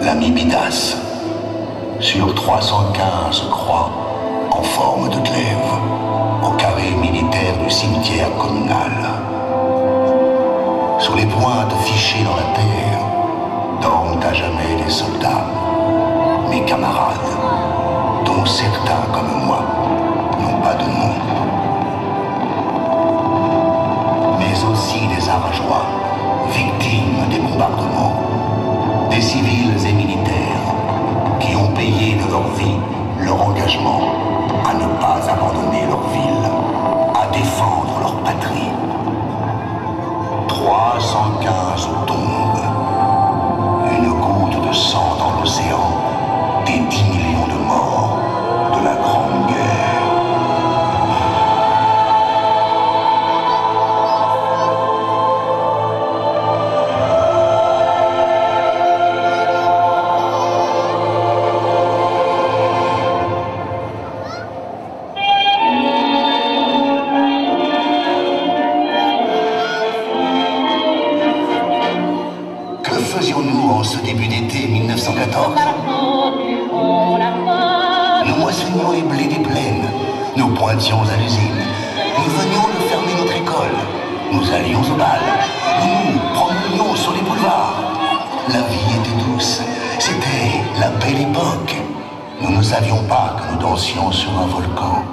l'ami Midas, sur 315 croix en forme de glaive, au carré militaire du cimetière communal. Sous les pointes fichées dans la terre, dorment à jamais les soldats, mes camarades, dont certains, comme moi, n'ont pas de nom. Mais aussi des arageois, victimes des bombardements, des civils et militaires qui ont payé de leur vie leur engagement à ne pas abandonner leur ville, à défendre leur patrie. 315 tombes, une goutte de sang dans l'océan, des 10 millions de morts de la Grande Guerre. Ce début d'été 1914. Nous moissonnions les blés des plaines, nous pointions à l'usine, nous venions de fermer notre école, nous allions au bal, nous nous promenions sur les boulevards. La vie était douce, c'était la belle époque. Nous ne savions pas que nous dansions sur un volcan.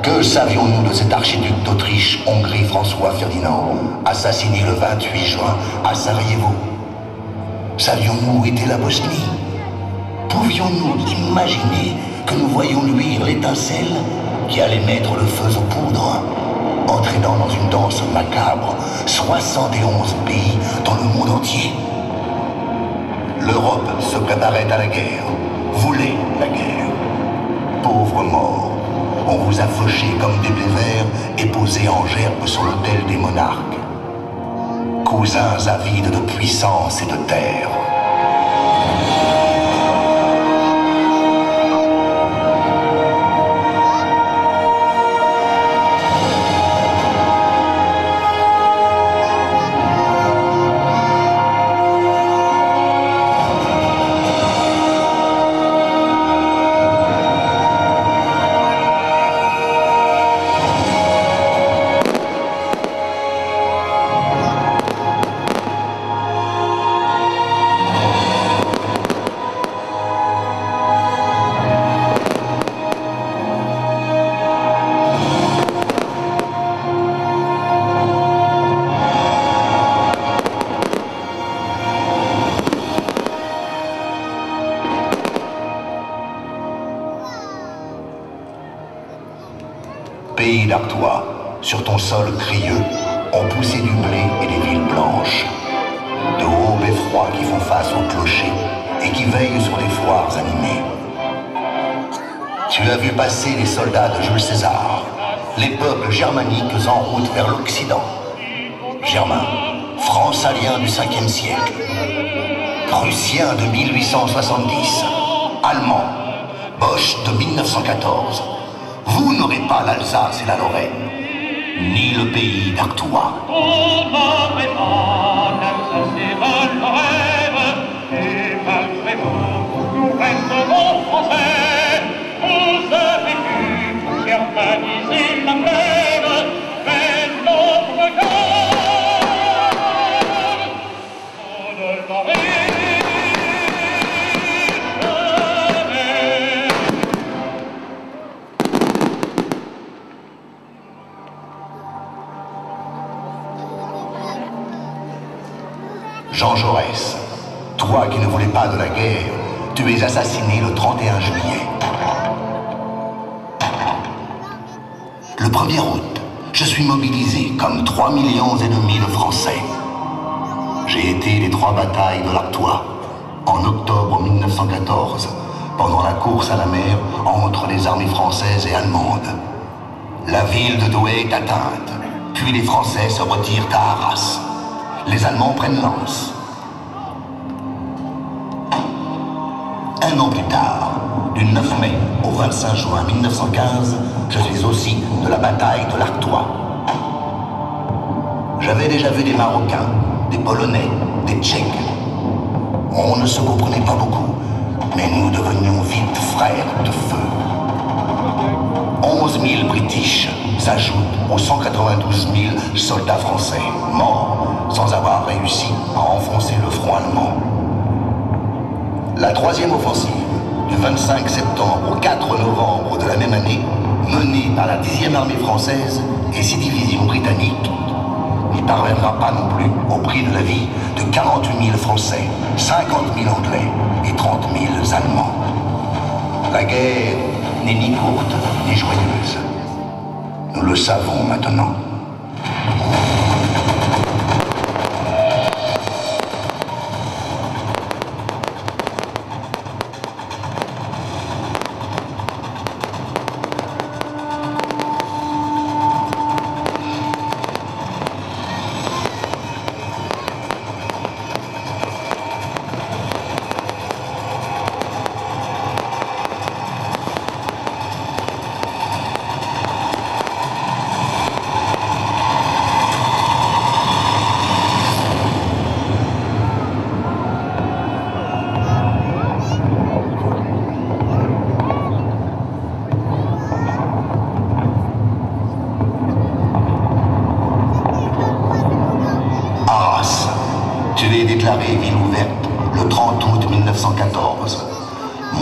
Que savions-nous de cet archiduc d'Autriche, Hongrie, François Ferdinand, assassiné le 28 juin à Sarajevo? Savions-nous où était la Bosnie? Pouvions-nous imaginer que nous voyions luire l'étincelle qui allait mettre le feu aux poudres, entraînant dans une danse macabre 71 pays dans le monde entier? L'Europe se préparait à la guerre, voulait la guerre. Pauvres morts, on vous a fauchés comme des blés verts et posés en gerbe sur l'autel des monarques. Cousins avides de puissance et de terre. toi, sur ton sol crayeux, ont poussé du blé et des villes blanches. De hauts beffrois qui font face aux clochers et qui veillent sur les foires animées. Tu as vu passer les soldats de Jules César, les peuples germaniques en route vers l'Occident. Germains, Françaliens du 5e siècle, Prussiens de 1870, Allemands, Boche de 1914. Vous n'aurez pas l'Alsace et la Lorraine, ni le pays d'Artois. Jean Jaurès, toi qui ne voulais pas de la guerre, tu es assassiné le 31 juillet. Le 1er août, je suis mobilisé comme 3,5 millions de Français. J'ai été les 3 batailles de l'Artois, en octobre 1914, pendant la course à la mer entre les armées françaises et allemandes. La ville de Douai est atteinte, puis les Français se retirent à Arras. Les Allemands prennent Lens. Un an plus tard, du 9 mai au 25 juin 1915, je suis aussi de la bataille de l'Artois. J'avais déjà vu des Marocains, des Polonais, des Tchèques. On ne se comprenait pas beaucoup, mais nous devenions vite frères de feu. 11 000 British s'ajoutent aux 192 000 soldats français morts sans avoir réussi à enfoncer le front allemand. La 3e offensive, du 25 septembre au 4 novembre de la même année, menée par la 10e armée française et 6 divisions britanniques, n'y parviendra pas non plus au prix de la vie de 48 000 Français, 50 000 Anglais et 30 000 Allemands. La guerre n'est ni courte ni joyeuse. Nous le savons maintenant. Déclarée ville ouverte le 30 août 1914,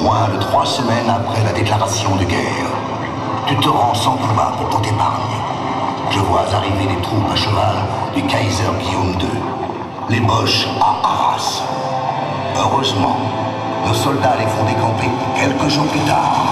moins de 3 semaines après la déclaration de guerre. Tu te rends sans combat pour ton épargne. Je vois arriver les troupes à cheval du Kaiser Guillaume II, les Boches à Arras. Heureusement, nos soldats les font décamper quelques jours plus tard.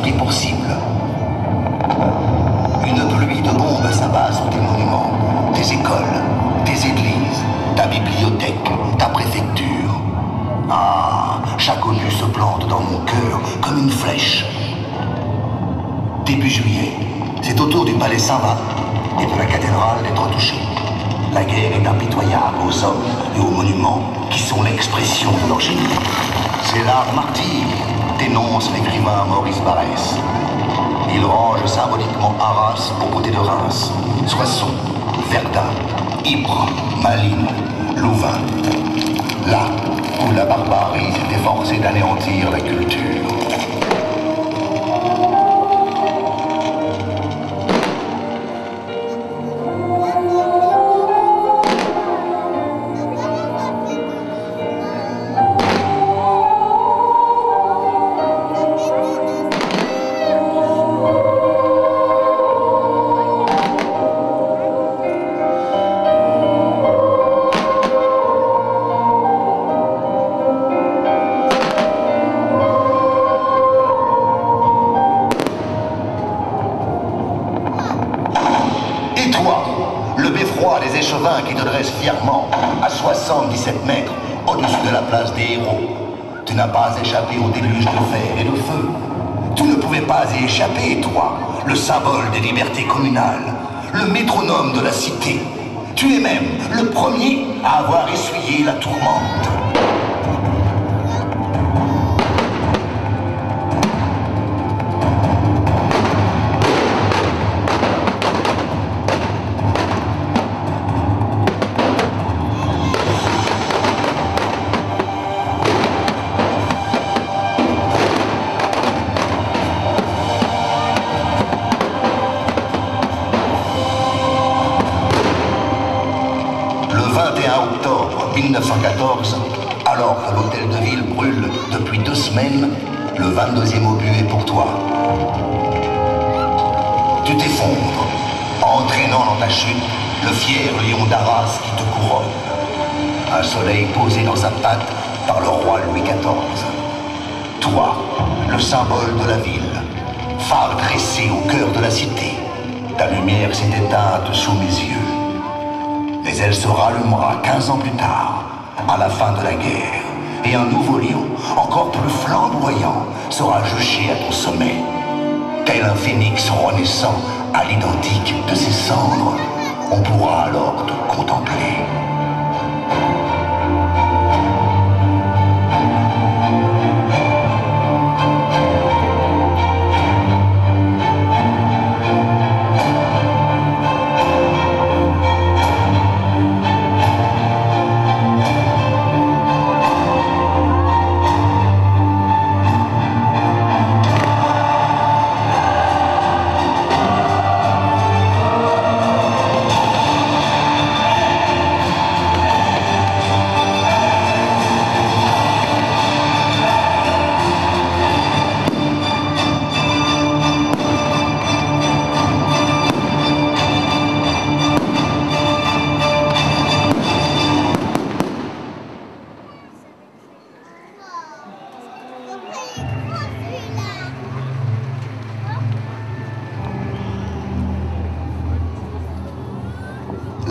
pris pour cible. Une pluie de bombes s'abat sur tes monuments, tes écoles, tes églises, ta bibliothèque, ta préfecture. Ah, chaque obus se plante dans mon cœur comme une flèche. Début juillet, c'est au tour du palais Saint-Va et de la cathédrale d'être touché. La guerre est impitoyable aux hommes et aux monuments qui sont l'expression de leur génie. C'est l'art martyr, dénonce l'écrivain Maurice Barrès. Il range symboliquement Arras aux côtés de Reims, Soissons, Verdun, Ypres, Malines, Louvain. Là où la barbarie s'était forcée d'anéantir la culture. Qui te dresse fièrement à 77 mètres au-dessus de la place des héros. Tu n'as pas échappé au déluge de fer et de feu. Tu ne pouvais pas y échapper, toi, le symbole des libertés communales, le métronome de la cité. Tu es même le premier à avoir essuyé la tourmente. Octobre 1914, alors que l'hôtel de ville brûle depuis 2 semaines, le 22e obus est pour toi. Tu t'effondres, entraînant dans ta chute le fier lion d'Arras qui te couronne. Un soleil posé dans sa patte par le roi Louis XIV. Toi, le symbole de la ville, phare dressé au cœur de la cité. Ta lumière s'est éteinte sous mes yeux. Mais elle se rallumera 15 ans plus tard, à la fin de la guerre. Et un nouveau lion, encore plus flamboyant, sera juché à ton sommet. Tel un phénix renaissant à l'identique de ses cendres, on pourra alors te contempler.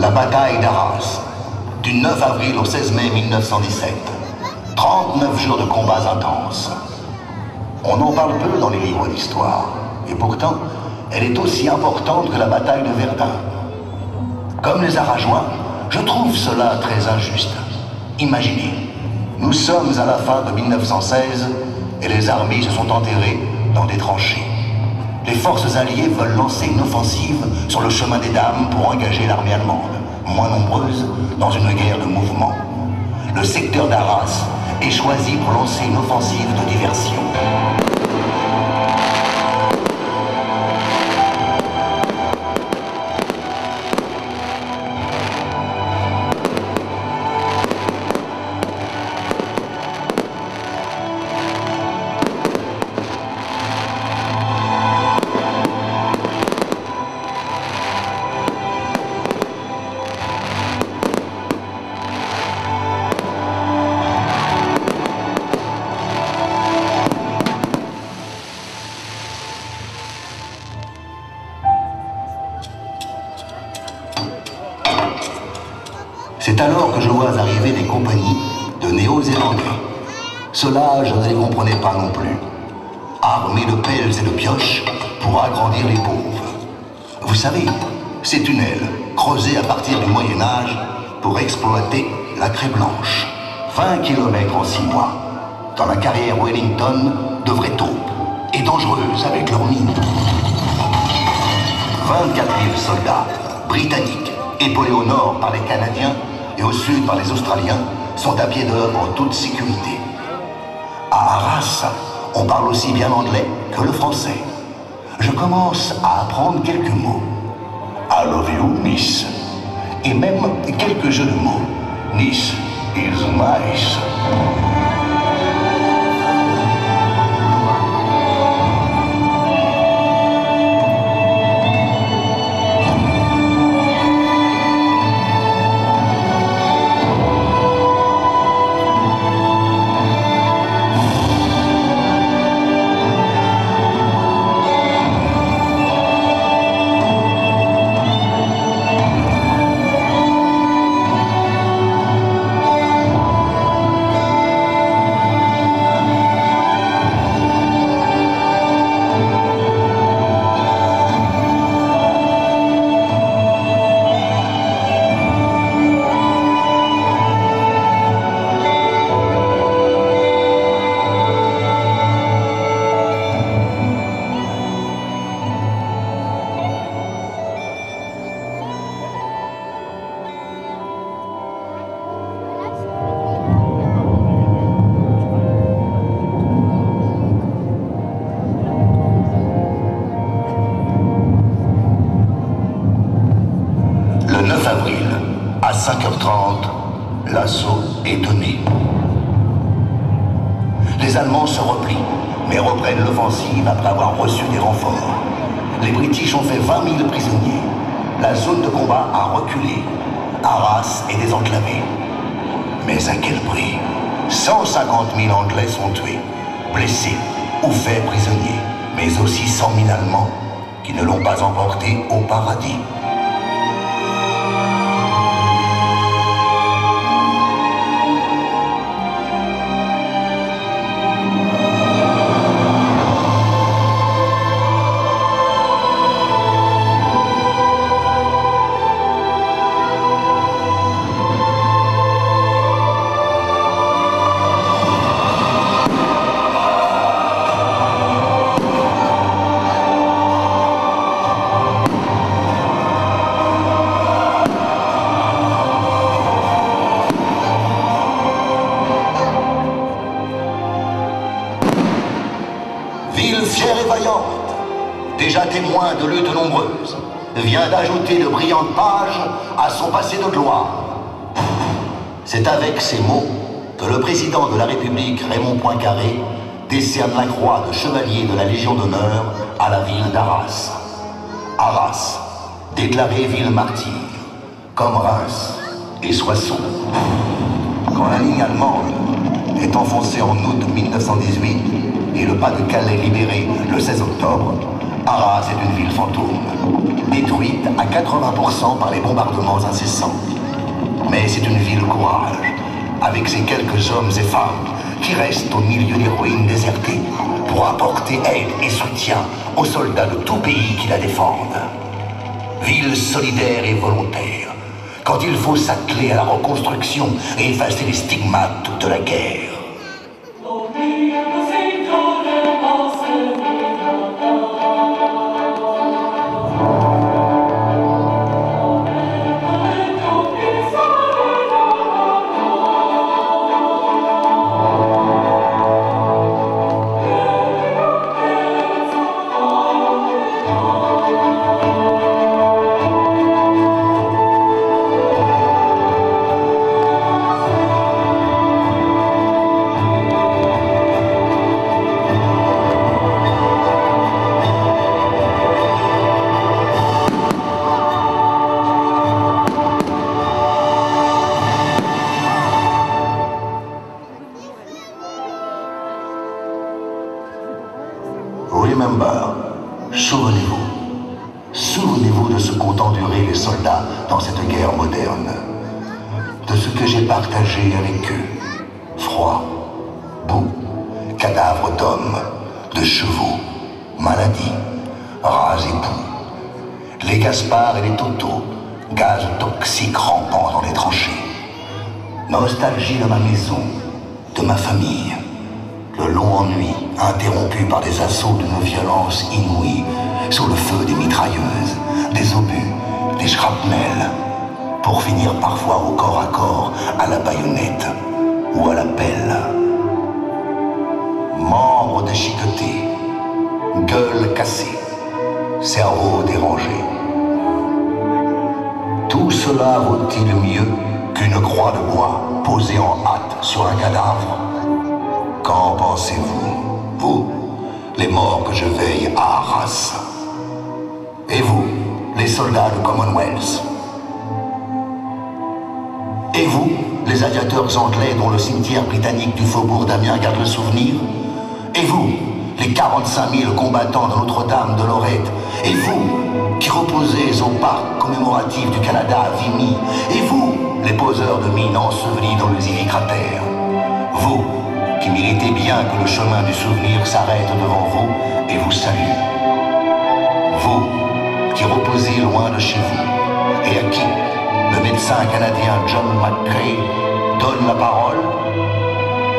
La bataille d'Arras, du 9 avril au 16 mai 1917. 39 jours de combats intenses. On en parle peu dans les livres d'histoire, et pourtant, elle est aussi importante que la bataille de Verdun. Comme les Aragois, je trouve cela très injuste. Imaginez, nous sommes à la fin de 1916 et les armées se sont enterrées dans des tranchées. Les forces alliées veulent lancer une offensive sur le chemin des Dames pour engager l'armée allemande, moins nombreuse, dans une guerre de mouvement. Le secteur d'Arras est choisi pour lancer une offensive de diversion. C'est alors que je vois arriver des compagnies de Néo-Zélandais. Ceux-là, je ne les comprenais pas non plus. Armés de pelles et de pioches pour agrandir les pauvres. Vous savez, ces tunnels, creusés à partir du Moyen-Âge pour exploiter la craie blanche. 20 km en 6 mois. Dans la carrière Wellington de vraies taupes et dangereuses avec leurs mines. 24 000 soldats britanniques, épaulés au nord par les Canadiens et au sud par les Australiens, sont à pied d'œuvre en toute sécurité. À Arras, on parle aussi bien l'anglais que le français. Je commence à apprendre quelques mots. I love you, Miss. Et même quelques jeux de mots. Nice is nice. À 5h30, l'assaut est donné. Les Allemands se replient, mais reprennent l'offensive après avoir reçu des renforts. Les British ont fait 20 000 prisonniers. La zone de combat a reculé. Arras est désenclavée. Mais à quel prix? 150 000 Anglais sont tués, blessés ou faits prisonniers, mais aussi 100 000 Allemands qui ne l'ont pas emporté au paradis. Ville fière et vaillante, déjà témoin de luttes nombreuses, vient d'ajouter de brillantes pages à son passé de gloire. C'est avec ces mots que le président de la République, Raymond Poincaré, décerne la croix de chevalier de la Légion d'honneur à la ville d'Arras. Arras, déclarée ville martyre, comme Reims et Soissons. Quand la ligne allemande est enfoncée en août 1918 et le Pas-de-Calais libéré le 16 octobre, Arras est une ville fantôme, détruite à 80% par les bombardements incessants. Mais c'est une ville courage, avec ses quelques hommes et femmes qui restent au milieu des ruines désertées pour apporter aide et soutien aux soldats de tout pays qui la défendent. Ville solidaire et volontaire, quand il faut s'atteler à la reconstruction et effacer les stigmates de la guerre. Remember, souvenez-vous. Souvenez-vous de ce qu'ont enduré les soldats dans cette guerre moderne. de ce que j'ai partagé avec eux. Froid, boue, cadavres d'hommes, de chevaux, maladies, rats et poux, les Gaspards et les Totos, gaz toxiques rampant dans les tranchées. Nostalgie de ma maison, de ma famille, le long ennui interrompu par des assauts d'une violence inouïe, sous le feu des mitrailleuses, des obus, des shrapnels, pour finir parfois au corps à corps, à la baïonnette ou à la pelle. Membres déchiquetés, gueules cassées, cerveau dérangé. Tout cela vaut-il mieux qu'une croix de bois posée en hâte sur un cadavre? Qu'en pensez-vous, vous, les morts que je veille à Arras? Et vous, les soldats du Commonwealth? Et vous, les aviateurs anglais dont le cimetière britannique du faubourg d'Amiens garde le souvenir? Et vous, les 45 000 combattants de Notre-Dame de Lorette? Et vous, qui reposez au parc commémoratif du Canada à Vimy? Et vous, les poseurs de mines ensevelis dans le Zivi cratère? Vous, qui méritez bien que le chemin du souvenir s'arrête devant vous et vous salue? Vous, qui reposez loin de chez vous, et à qui le médecin canadien John McCrae donne la parole?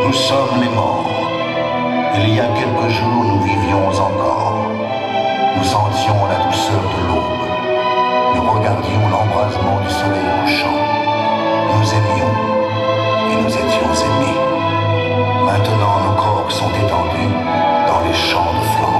Nous sommes les morts. Il y a quelques jours, nous vivions encore. Nous sentions la douceur de l'aube. Nous regardions l'embrasement du soleil couchant. Nous aimions et nous étions aimés. Maintenant, nos corps sont étendus dans les champs de Flandre.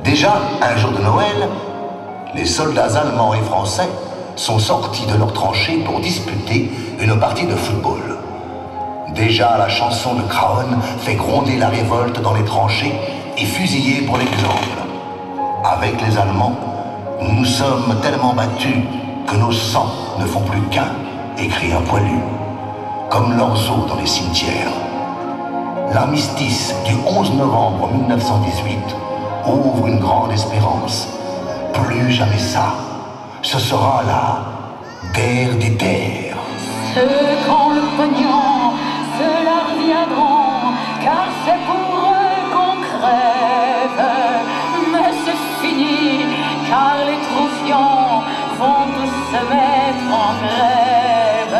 Déjà, un jour de Noël, les soldats allemands et français sont sortis de leurs tranchées pour disputer une partie de football. Déjà, la chanson de Kraon fait gronder la révolte dans les tranchées et fusiller pour l'exemple. Avec les Allemands, nous nous sommes tellement battus que nos sangs ne font plus qu'un, écrit un poilu, comme leurs os dans les cimetières. L'armistice du 11 novembre 1918 ouvre une grande espérance. Plus jamais ça. Ce sera la guerre des terres. Ceux qui ont le pognon, ceux-là reviendront, car c'est pour eux qu'on crève. Mais c'est fini, car les troufions vont tous se mettre en grève.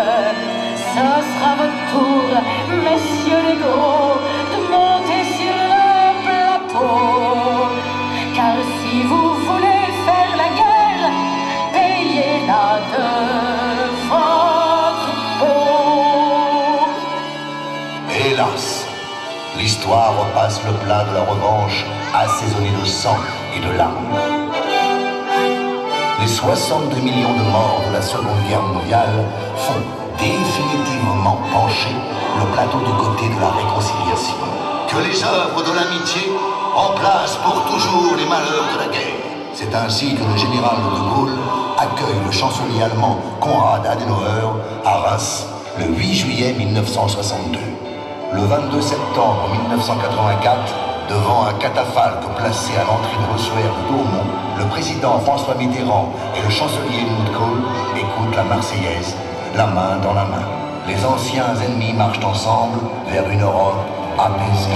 Ce sera votre tour, messieurs les gros, de monter sur le plateau. Car si vous voulez faire la guerre, payez-la de votre peau. Hélas, l'histoire repasse le plat de la revanche, assaisonné de sang et de larmes. Les 62 millions de morts de la Seconde Guerre mondiale font définitivement pencher le plateau du côté de la réconciliation. Que les œuvres de l'amitié remplacent pour toujours les malheurs de la guerre. C'est ainsi que le général de Gaulle accueille le chancelier allemand Konrad Adenauer à Reims le 8 juillet 1962. Le 22 septembre 1984, devant un catafalque placé à l'entrée de l'ossuaire de Douaumont, le président François Mitterrand et le chancelier Helmut Kohl écoutent la Marseillaise, la main dans la main. Les anciens ennemis marchent ensemble vers une Europe apaisée.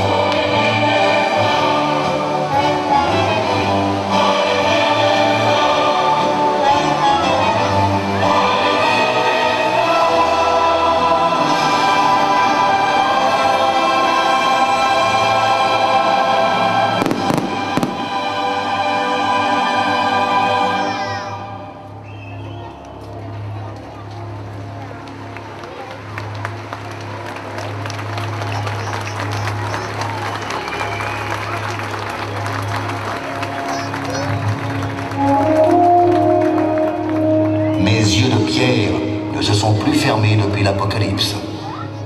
Tes yeux de pierre ne se sont plus fermés depuis l'Apocalypse.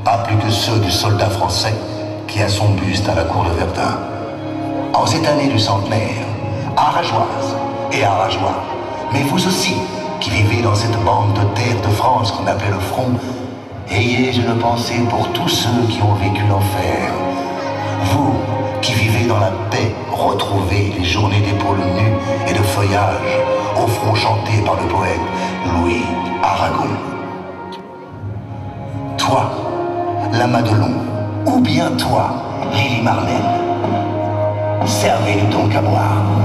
Pas plus que ceux du soldat français qui a son buste à la cour de Verdun. En cette année du centenaire, Arageoise et Arageois, mais vous aussi, qui vivez dans cette bande de terre de France qu'on appelait le front, ayez une pensée pour tous ceux qui ont vécu l'enfer. Vous, qui vivez dans la paix, retrouvez les journées d'épaules nues et de feuillage, au front chanté par le poète Louis Aragon. Toi, la Madelon, ou bien toi, Lily Marlène, servez-nous donc à boire.